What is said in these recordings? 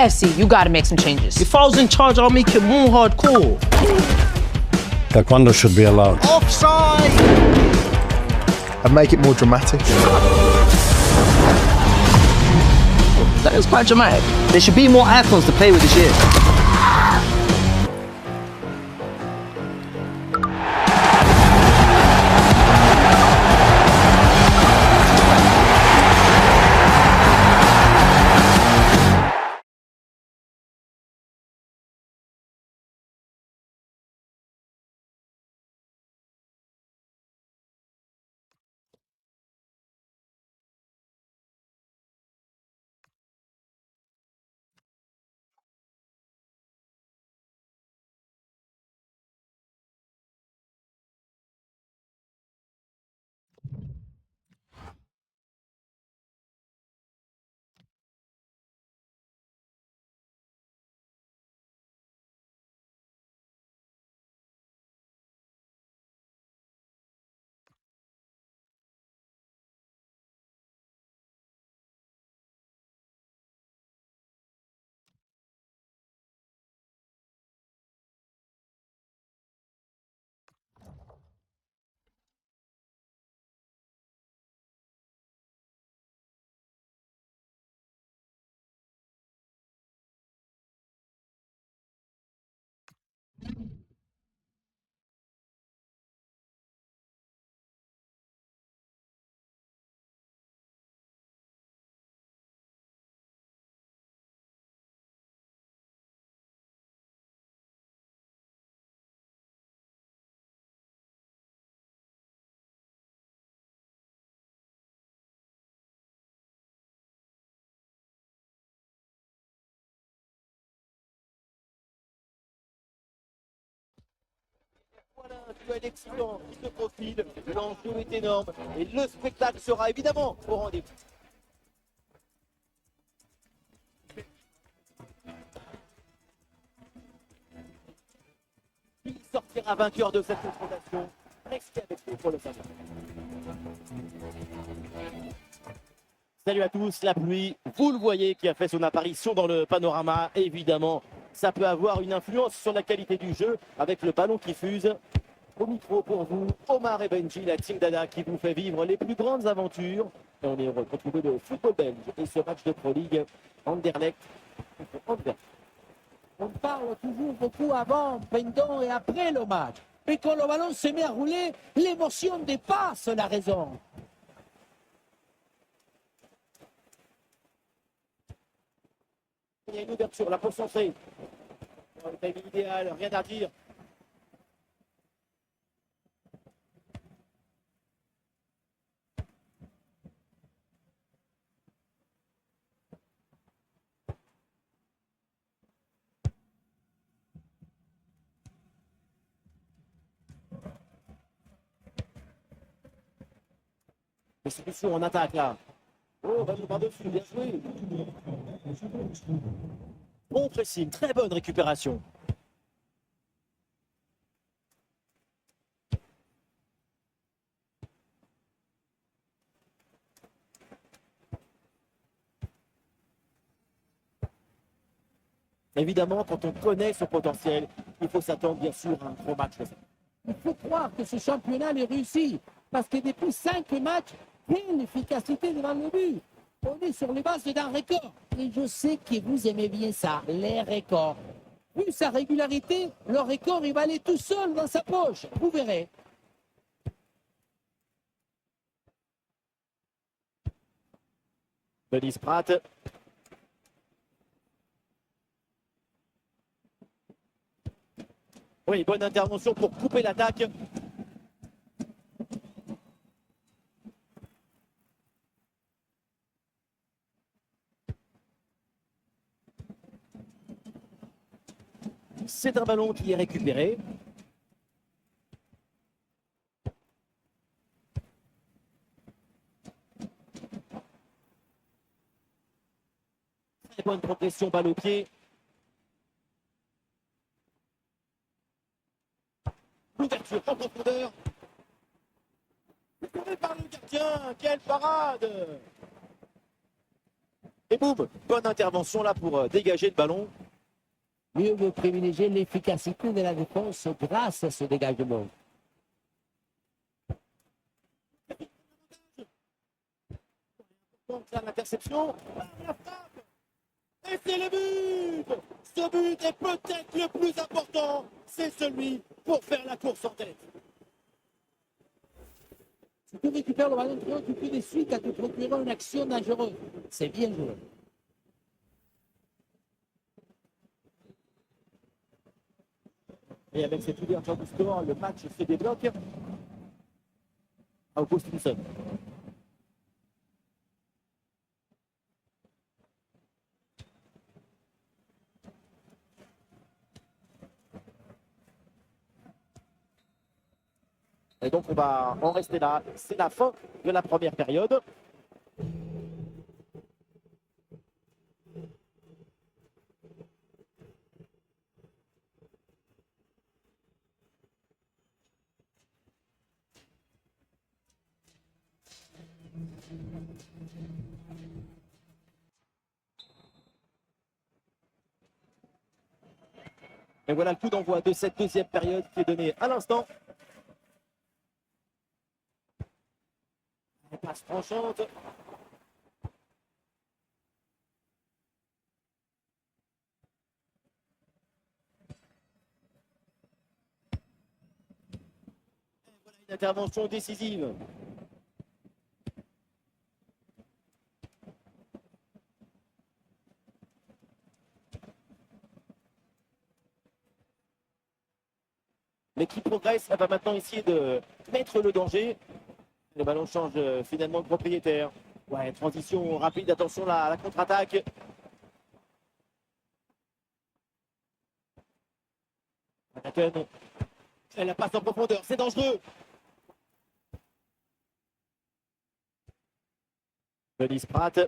SC, you gotta make some changes. If I was in charge, I'll make it more hardcore. Taekwondo should be allowed. Offside! And make it more dramatic. That is quite dramatic. There should be more icons to play with this year. Voilà un duel excellent qui se profile, l'enjeu est énorme et le spectacle sera évidemment au rendez-vous. Qui sortira vainqueur de cette confrontation? Restez avec nous pour le savoir. Salut à tous, la pluie, vous le voyez, qui a fait son apparition dans le panorama. Évidemment, ça peut avoir une influence sur la qualité du jeu avec le ballon qui fuse. Au micro pour vous, Omar et Benji, la team Dada qui vous fait vivre les plus grandes aventures. Et on est heureux de retrouver le football belge et ce match de Pro League, Anderlecht contre Antwerp. On parle toujours beaucoup avant, pendant et après le match. Mais quand le ballon se met à rouler, l'émotion dépasse la raison. Il y a une ouverture, la concentrée. Le timing idéal, rien à dire. Restitution en attaque là. Oh, va nous par-dessus, bien joué. Bon pressing, très bonne récupération. Évidemment, quand on connaît son potentiel, il faut s'attendre bien sûr à un gros match. Il faut croire que ce championnat est réussi. Parce que depuis 5 matchs, quelle efficacité devant le but. On est sur les bases d'un record. Et je sais que vous aimez bien ça, les records. Vu sa régularité, le record, il va aller tout seul dans sa poche. Vous verrez. Denis Pratt. Oui, bonne intervention pour couper l'attaque. C'est un ballon qui est récupéré. Très bonne progression, balle au pied. L'ouverture en profondeur. Tourné par le gardien, quelle parade! Et boum, bonne intervention là pour dégager le ballon. Mieux vaut privilégier l'efficacité de la défense grâce à ce dégagement. Donc là, l'interception, la frappe, et c'est le but. Ce but est peut-être le plus important, c'est celui pour faire la course en tête. Si tu récupères le ballon trop, tu peux de suite à te procurer une action dangereuse. C'est bien joué. Et avec cette ouverture du score, le match se débloque. Augustinson. Et donc on va en rester là. C'est la fin de la première période. Et voilà le coup d'envoi de cette deuxième période qui est donné à l'instant. Passe tranchante. Et voilà une intervention décisive. L'équipe progresse, elle va maintenant essayer de mettre le danger. Le ballon change finalement de propriétaire. Ouais, transition rapide, attention à la contre-attaque. Attaquen. Elle la passe en profondeur, c'est dangereux. Denis Pratt.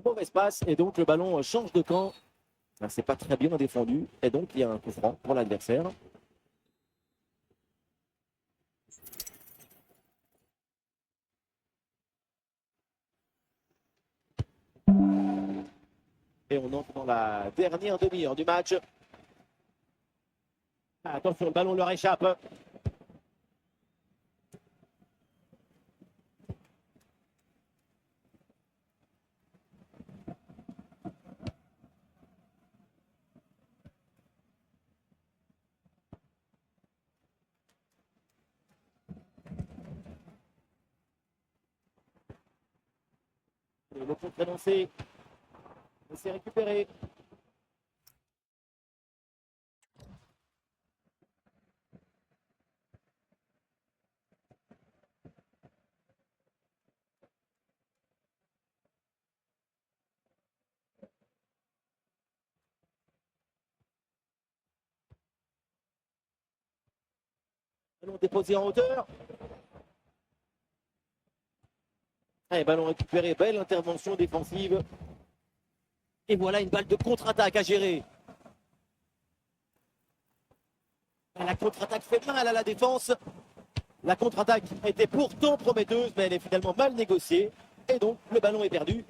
Mauvaise passe et donc le ballon change de camp. C'est pas très bien défendu et donc il y a un coup franc pour l'adversaire. Et on entre dans la dernière demi-heure du match. Attention, le ballon leur échappe. Et le contre énoncé. C'est récupéré. Ballon déposé en hauteur. Allez, ballon récupéré, belle intervention défensive. Et voilà une balle de contre-attaque à gérer. La contre-attaque fait mal à la défense. La contre-attaque était pourtant prometteuse, mais elle est finalement mal négociée. Et donc, le ballon est perdu.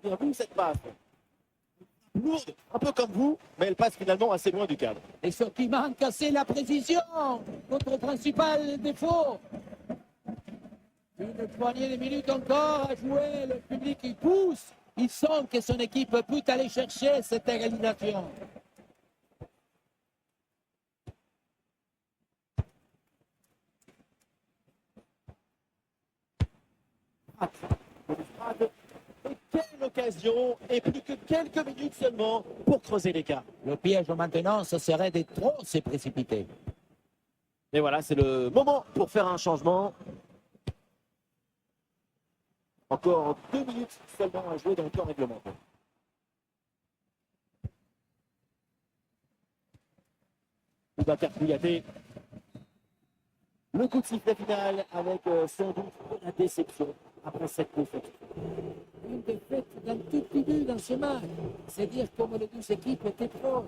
Bien vu cette passe. Lourde, un peu comme vous, mais elle passe finalement assez loin du cadre. Et ce qui manque, c'est la précision. Notre principal défaut. Une poignée de minutes encore à jouer. Le public, il pousse. Il sent que son équipe peut aller chercher cette égalisation. Et quelle occasion, et plus que quelques minutes seulement pour creuser l'écart. Le piège maintenant, ce serait de trop se précipiter. Et voilà, c'est le moment pour faire un changement. Encore 2 minutes seulement à jouer dans le temps réglementaire. Boubacar Kouyaté. Le coup de sifflet final avec sans doute la déception après cette défaite. Une défaite d'un tout petit but dans ce match. C'est dire comme les deux équipes étaient proches.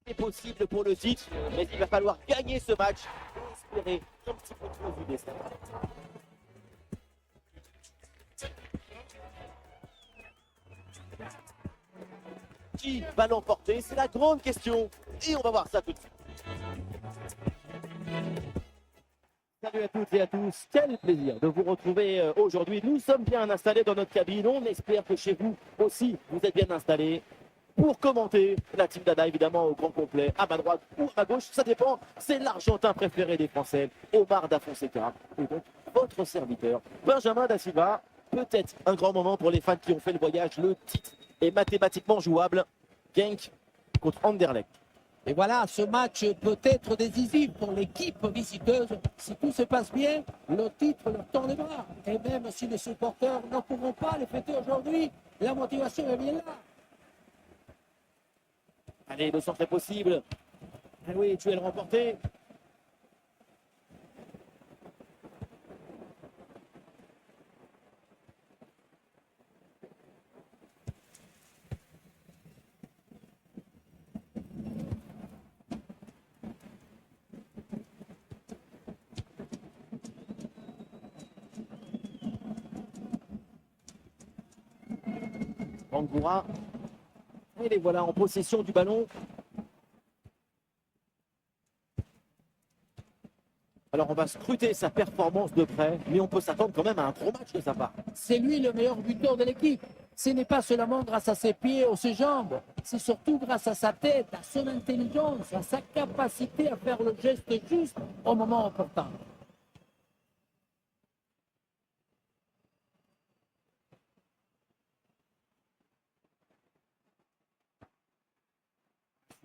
C'est possible pour le titre, mais il va falloir gagner ce match et espérer un petit peu plus du destin. Qui va l'emporter? C'est la grande question et on va voir ça tout de suite. Salut à toutes et à tous, quel plaisir de vous retrouver aujourd'hui. Nous sommes bien installés dans notre cabine, on espère que chez vous aussi vous êtes bien installés pour commenter la team Dada évidemment au grand complet, à ma droite ou à ma gauche, ça dépend. C'est l'Argentin préféré des Français, Omar Da Fonseca, et donc votre serviteur, Benjamin Da Silva. Peut-être un grand moment pour les fans qui ont fait le voyage, le titre est mathématiquement jouable. Genk contre Anderlecht. Et voilà, ce match peut être décisif pour l'équipe visiteuse. Si tout se passe bien, le titre leur tend les bras. Et même si les supporters ne pourront pas les fêter aujourd'hui, la motivation est bien là. Allez, le centre est possible. Ah oui, tu es le remporté. Bangoura. Et les voilà en possession du ballon. Alors on va scruter sa performance de près, mais on peut s'attendre quand même à un gros match de sa part. C'est lui le meilleur buteur de l'équipe. Ce n'est pas seulement grâce à ses pieds ou ses jambes, c'est surtout grâce à sa tête, à son intelligence, à sa capacité à faire le geste juste au moment opportun.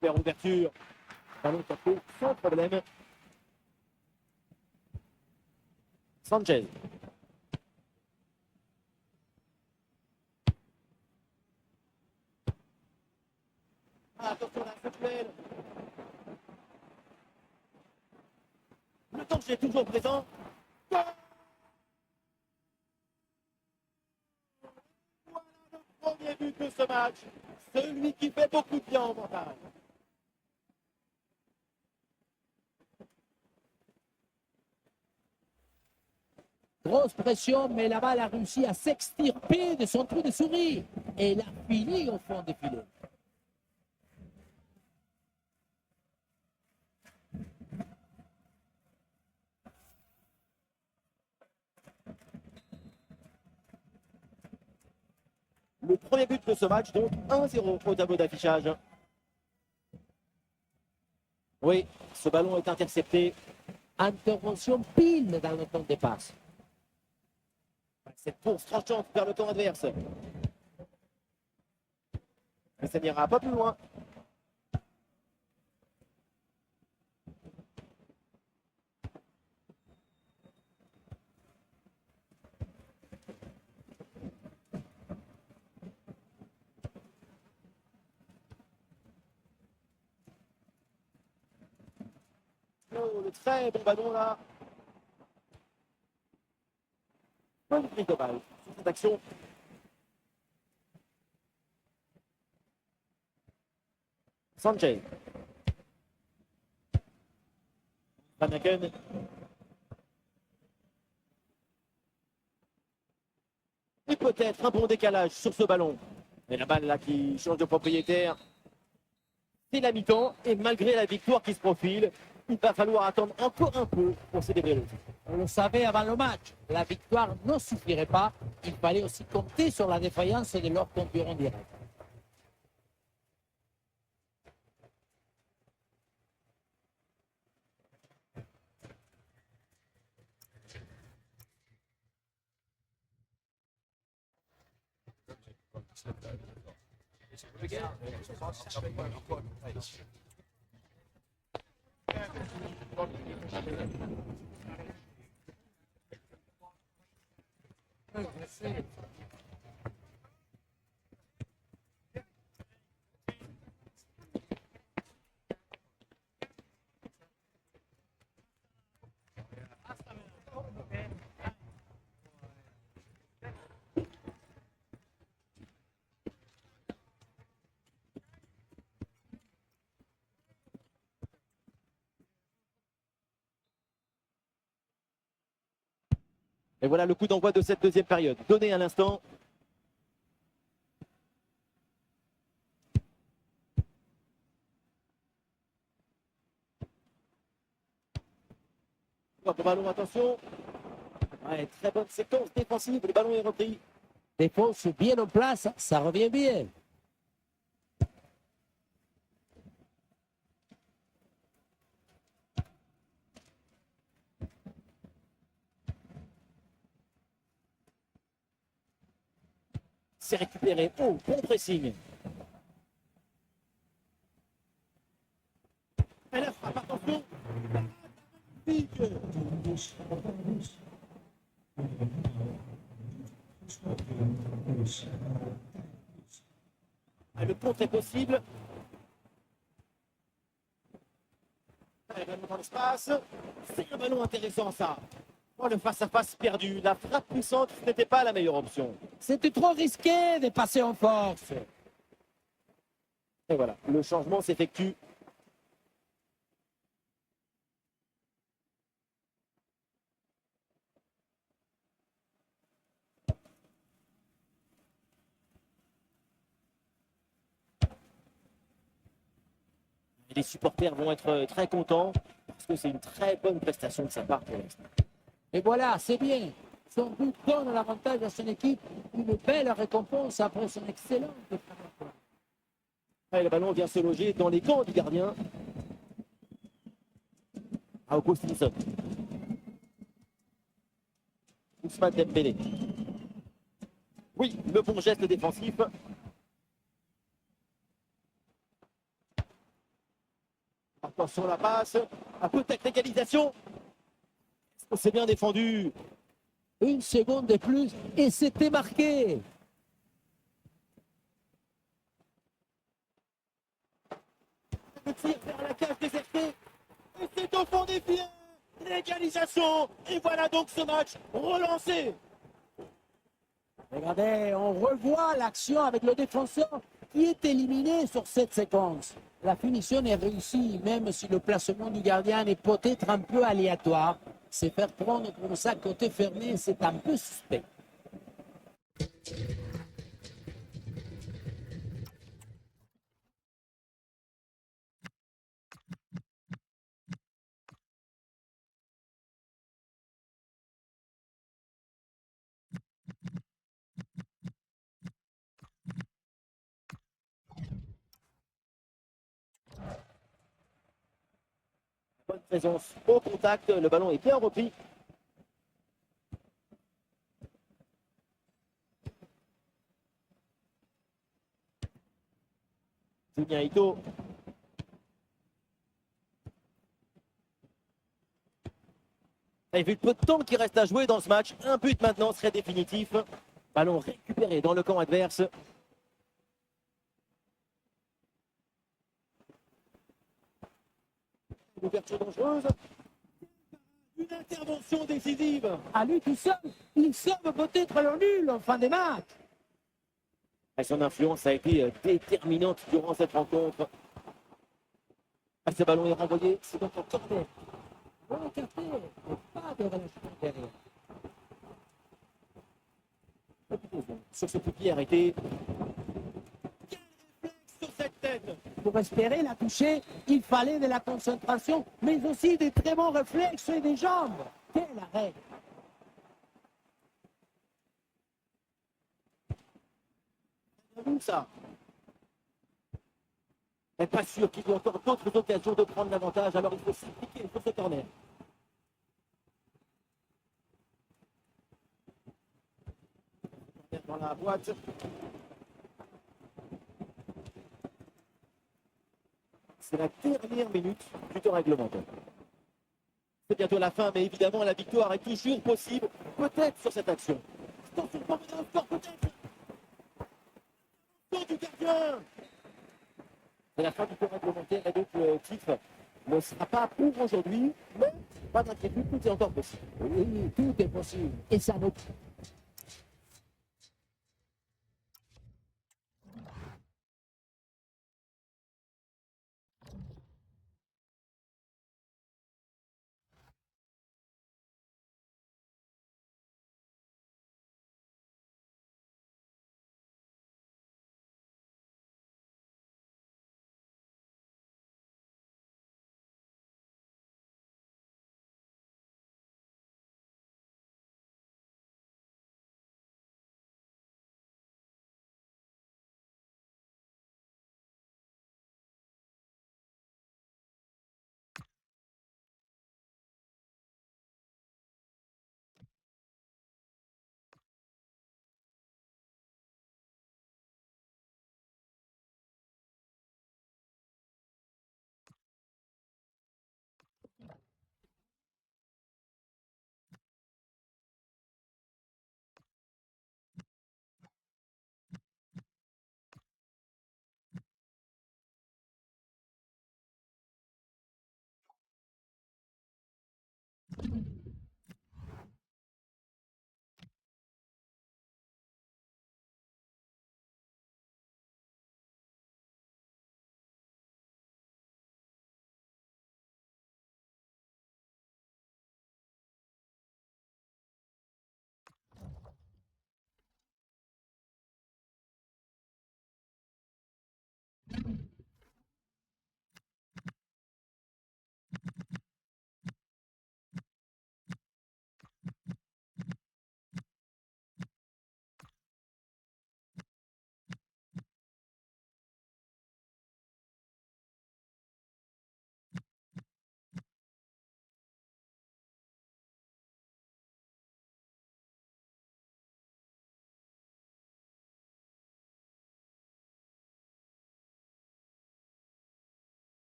Super ouverture. Ballon tapé sans problème. Sanchez. Ah, attention là, cette duel. Le danger est toujours présent. Voilà le premier but de ce match. Celui qui fait beaucoup de bien en mental. Grosse pression, mais la balle a réussi à s'extirper de son trou de souris. Et il a fini au fond des filets. Le premier but de ce match, donc 1-0 au tableau d'affichage. Oui, ce ballon est intercepté. Intervention pile dans le temps des passes. Cette course tranchante vers le camp adverse. Mais ça n'ira pas plus loin. Oh, le très bon ballon là. Bonne prise de balle sur cette action. Sanchez. Van Aken. Et peut-être un bon décalage sur ce ballon. Mais la balle là qui change de propriétaire. C'est la mi-temps et malgré la victoire qui se profile, il va falloir attendre encore un peu pour célébrer le titre. On le savait avant le match, la victoire ne suffirait pas. Il fallait aussi compter sur la défaillance de leurs concurrents directs. Et voilà le coup d'envoi de cette deuxième période. Donné à l'instant. Le ballon, attention. Ouais, très bonne séquence défensive. Le ballon est repris. Défense bien en place, ça revient bien. C'est récupéré. Oh, bon pressing. Et la frappe, attention. Le contre est possible. Allez, ballon dans l'espace. C'est un ballon intéressant, ça. Oh, le face-à-face perdu. La frappe puissante, ce n'était pas la meilleure option. C'était trop risqué de passer en force. Et voilà, le changement s'effectue. Les supporters vont être très contents parce que c'est une très bonne prestation de sa part pour l'instant. Et voilà, c'est bien. Son but donne l'avantage à son équipe. Une belle récompense après son excellente première fois. Et le ballon vient se loger dans les gants du gardien. Augustinson. Ousmane Dembélé. Oui, le bon geste défensif. Attention la passe. Un peu de égalisation. C'est bien défendu. Une seconde de plus et c'était marqué. Le tir vers la cage désertée. Et c'est au fond des filets. L'égalisation. Et voilà donc ce match relancé. Regardez, on revoit l'action avec le défenseur qui est éliminé sur cette séquence. La finition est réussie, même si le placement du gardien est peut-être un peu aléatoire. Se faire prendre comme ça côté fermé, c'est un peu suspect. Bonne présence au contact, le ballon est bien repris. Julien Ito. Et vu le peu de temps qui reste à jouer dans ce match, un but maintenant serait définitif. Ballon récupéré dans le camp adverse. Une ouverture dangereuse. Une intervention décisive. À lui tout seul, il sauve peut-être le nul en fin de match. Et son influence a été déterminante durant cette rencontre. Ah, ce ballon est renvoyé, c'est donc en corner. On est capté, pas de relâchement derrière. Sur ce coup de pied arrêté. Quel réflexe sur cette tête! Pour espérer la toucher, il fallait de la concentration, mais aussi des très bons réflexes et des jambes. Quel arrêt! Où ça? Elle n'est pas sûr qu'il y ait encore d'autres occasions de prendre l'avantage, alors il faut s'impliquer sur ce corner. Dans la boîte. C'est la dernière minute du temps réglementaire. C'est bientôt la fin, mais évidemment la victoire est toujours possible, peut-être sur cette action. Attention, encore peut-être. Du gardien. C'est la fin du temps réglementaire et donc le titre ne sera pas pour aujourd'hui, mais pas d'inquiétude, tout est encore possible. Oui, tout est possible. Et ça nous...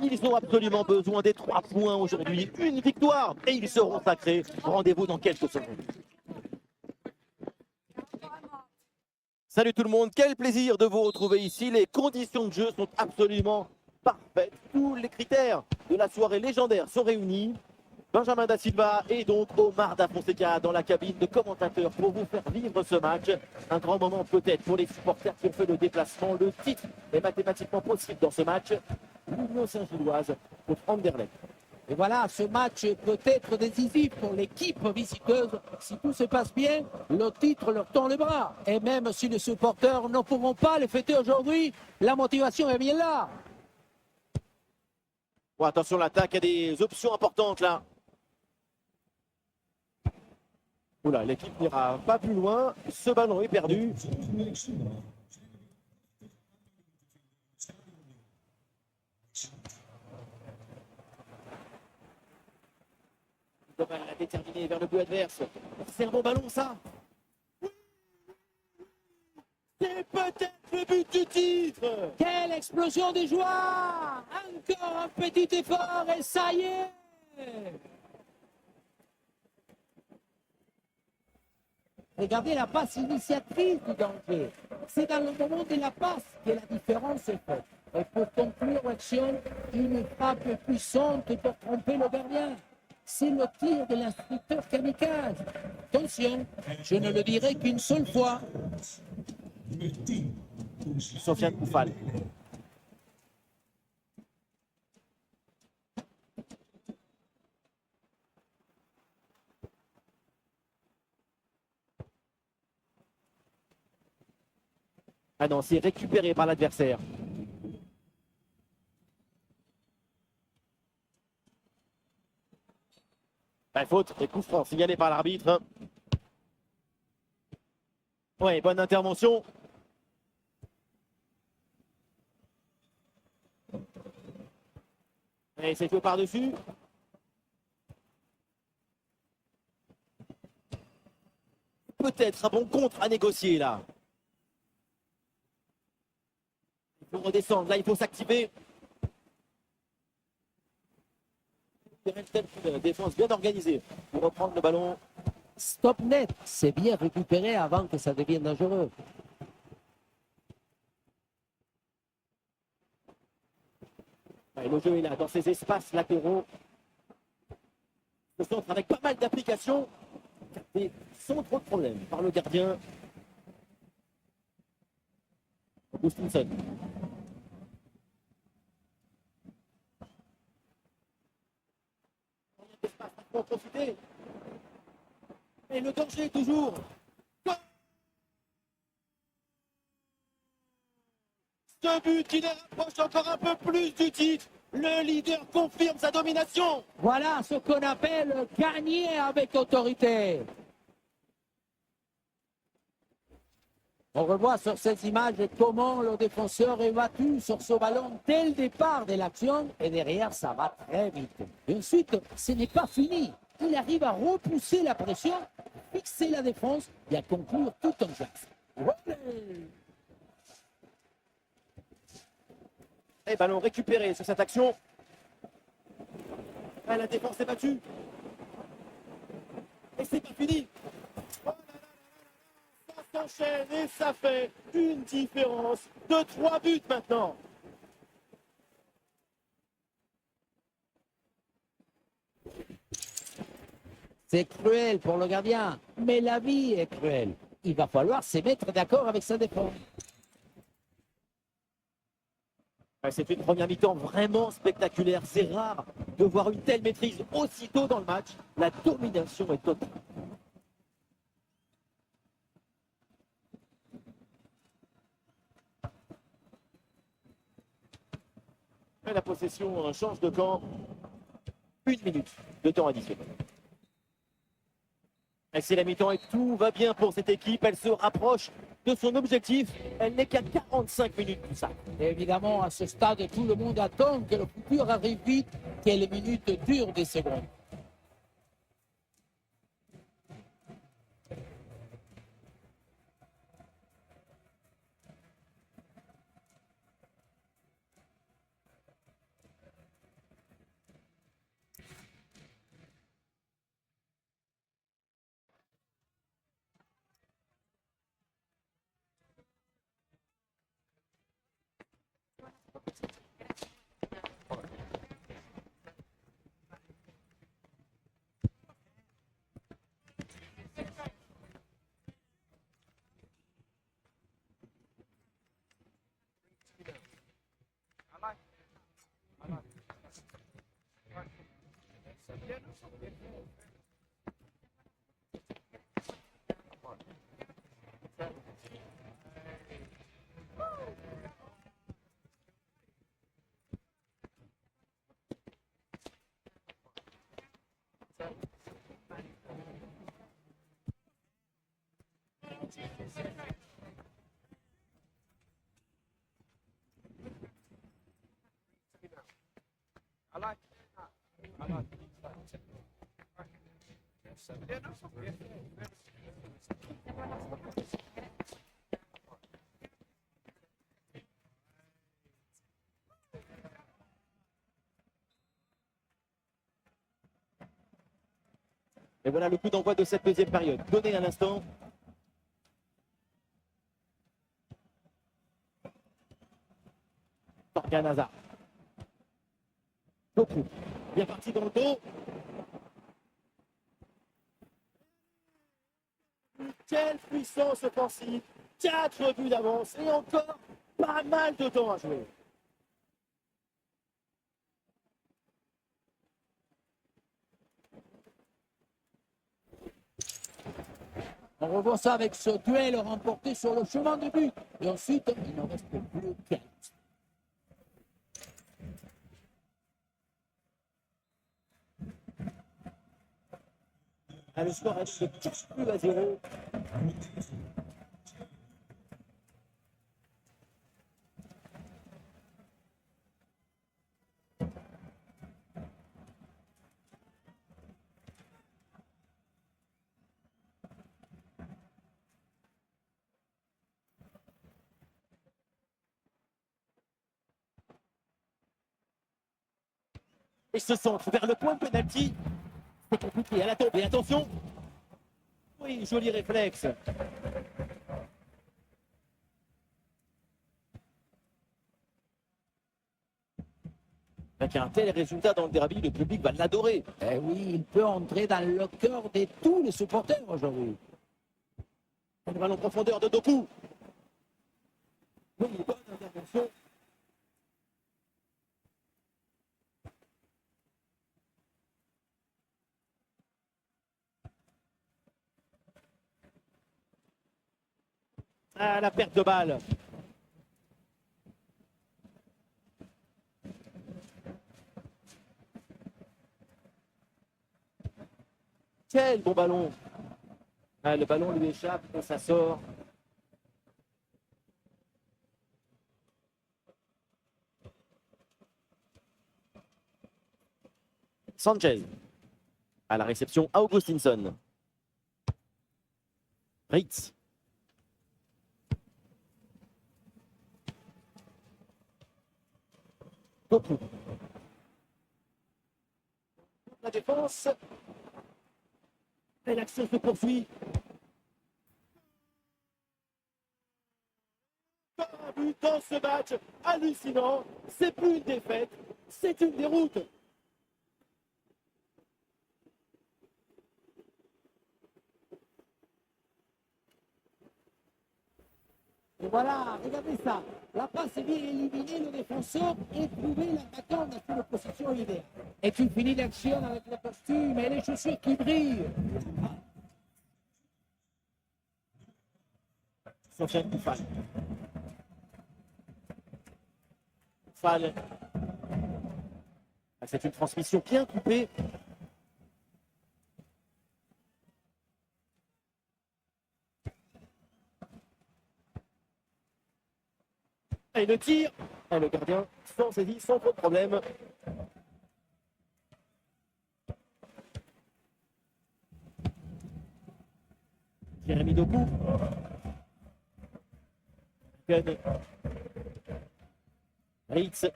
Ils ont absolument besoin des 3 points aujourd'hui. Une victoire et ils seront sacrés. Rendez-vous dans quelques secondes. Salut tout le monde, quel plaisir de vous retrouver ici. Les conditions de jeu sont absolument parfaites. Tous les critères de la soirée légendaire sont réunis. Benjamin Da Silva et donc Omar Da Fonseca dans la cabine de commentateurs pour vous faire vivre ce match. Un grand moment peut-être pour les supporters qui ont fait le déplacement. Le titre est mathématiquement possible dans ce match. L'Union Saint-Gilloise contre Anderlecht. Et voilà, ce match peut être décisif pour l'équipe visiteuse. Si tout se passe bien, le titre leur tend le bras. Et même si les supporters ne pourront pas les fêter aujourd'hui, la motivation est bien là. Bon, attention, l'attaque a des options importantes là. Oula, l'équipe n'ira pas plus loin. Ce ballon est perdu. Dommage, la déterminée vers le but adverse. C'est un bon ballon, ça. C'est peut-être le but du titre. Quelle explosion de joie! Encore un petit effort et ça y est! Regardez la passe initiatrice du danger. C'est dans le moment de la passe que la différence est faite. Et pour conclure l'action, une frappe puissante pour tromper le gardien. C'est le tir de l'instructeur kamikaze. Attention, je ne le dirai qu'une seule fois. Sofiane Koufal. Ah non, c'est récupéré par l'adversaire. Faute et coup franc signalé par l'arbitre. Ouais, bonne intervention. Et c'est fait par-dessus. Peut-être un bon contre à négocier là. Il faut redescendre, là il faut s'activer. Une défense bien organisée pour reprendre le ballon. Stop net, c'est bien récupéré avant que ça devienne dangereux. Et le jeu est là, dans ces espaces latéraux. Le centre avec pas mal d'applications. Et sans trop de problèmes par le gardien. Gustafsson. Pour profiter. Et le danger est toujours. Ce but qui les rapproche encore un peu plus du titre. Le leader confirme sa domination. Voilà ce qu'on appelle gagner avec autorité. On revoit sur ces images comment le défenseur est battu sur ce ballon dès le départ de l'action et derrière ça va très vite. Et ensuite, ce n'est pas fini. Il arrive à repousser la pression, fixer la défense et à conclure tout en geste. Et ballon récupéré sur cette action. Ah, la défense est battue. Et c'est pas fini. Oh là là là là, ça s'enchaîne et ça fait une différence de 3 buts maintenant. C'est cruel pour le gardien, mais la vie est cruelle. Il va falloir se mettre d'accord avec sa défense. C'est une première mi-temps vraiment spectaculaire. C'est rare de voir une telle maîtrise aussitôt dans le match. La domination est totale. Et la possession change de camp. 1 minute de temps additionnel. Et c'est la mi-temps et tout va bien pour cette équipe. Elle se rapproche de son objectif. Elle n'est qu'à 45 minutes tout ça. Évidemment, à ce stade, tout le monde attend que le futur arrive vite, que les minutes durent des secondes. Et voilà le coup d'envoi de cette deuxième période. Donné à l'instant. Torgan Hazard. Doku, bien parti dans le dos. Quelle puissance offensive, 4 buts d'avance et encore pas mal de temps à jouer. On revoit ça avec ce duel remporté sur le chemin de but. Et ensuite, il n'en reste plus qu'un. Le score est de 4-0. Et ce centre vers le point de pénalty. C'est compliqué à la tombe. Et attention. Oui, joli réflexe. Avec un tel résultat dans le derby, le public va l'adorer. Eh oui, il peut entrer dans le cœur de tous les supporters aujourd'hui. Le ballon en profondeur de Doku. Oui, bonne intervention. Ah, la perte de balle. Quel bon ballon. Ah, le ballon lui échappe et ça sort. Sanchez. À la réception, Augustinson. Ritz. Doku. La défense. Et l'action se poursuit. Un but dans ce match hallucinant. C'est plus une défaite, c'est une déroute. Et voilà, regardez ça. La passe est bien éliminée, le défenseur et trouvé l'attaquant dans une position idéale. Et tu finis l'action avec le costume et les chaussures qui brillent. Sofiane Koufal. Koufal. C'est une transmission bien coupée. Et le tir, et le gardien sans saisie, sans trop de problème. Jérémy Doku. Gun. Ritz.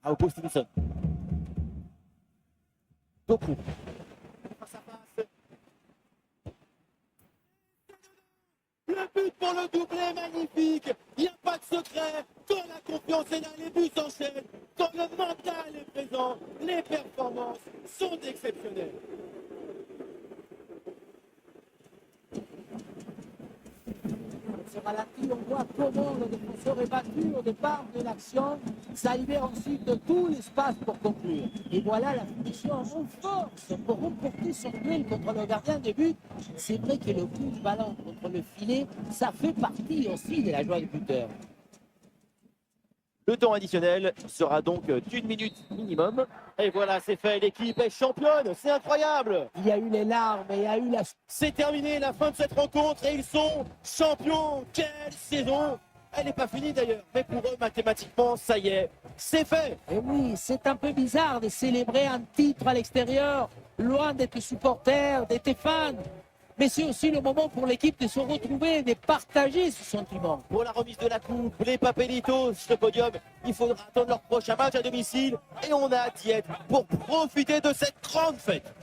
Augustinson. Doku. Face à face. Le but pour le doublé, magnifique. Il n'y a pas de secret. Quand la confiance est là, les buts s'enchaînent. Quand le mental est présent, les performances sont exceptionnelles. Ce ralenti, on voit comment le défenseur est battu au départ de l'action. Ça libère ensuite tout l'espace pour conclure. Et voilà la finition en force pour remporter son duel contre le gardien de but. C'est vrai que le coup de ballon contre le filet, ça fait partie aussi de la joie du buteur. Le temps additionnel sera donc d'1 minute minimum. Et voilà, c'est fait. L'équipe est championne. C'est incroyable. Il y a eu les larmes, il y a eu la... C'est terminé la fin de cette rencontre et ils sont champions. Quelle saison! Elle n'est pas finie d'ailleurs, mais pour eux, mathématiquement, ça y est, c'est fait. Et oui, c'est un peu bizarre de célébrer un titre à l'extérieur, loin de tes supporters, de tes fans. Mais c'est aussi le moment pour l'équipe de se retrouver, de partager ce sentiment. Pour la remise de la coupe, les Papelitos, ce podium, il faudra attendre leur prochain match à domicile et on a hâte d'y être pour profiter de cette grande fête.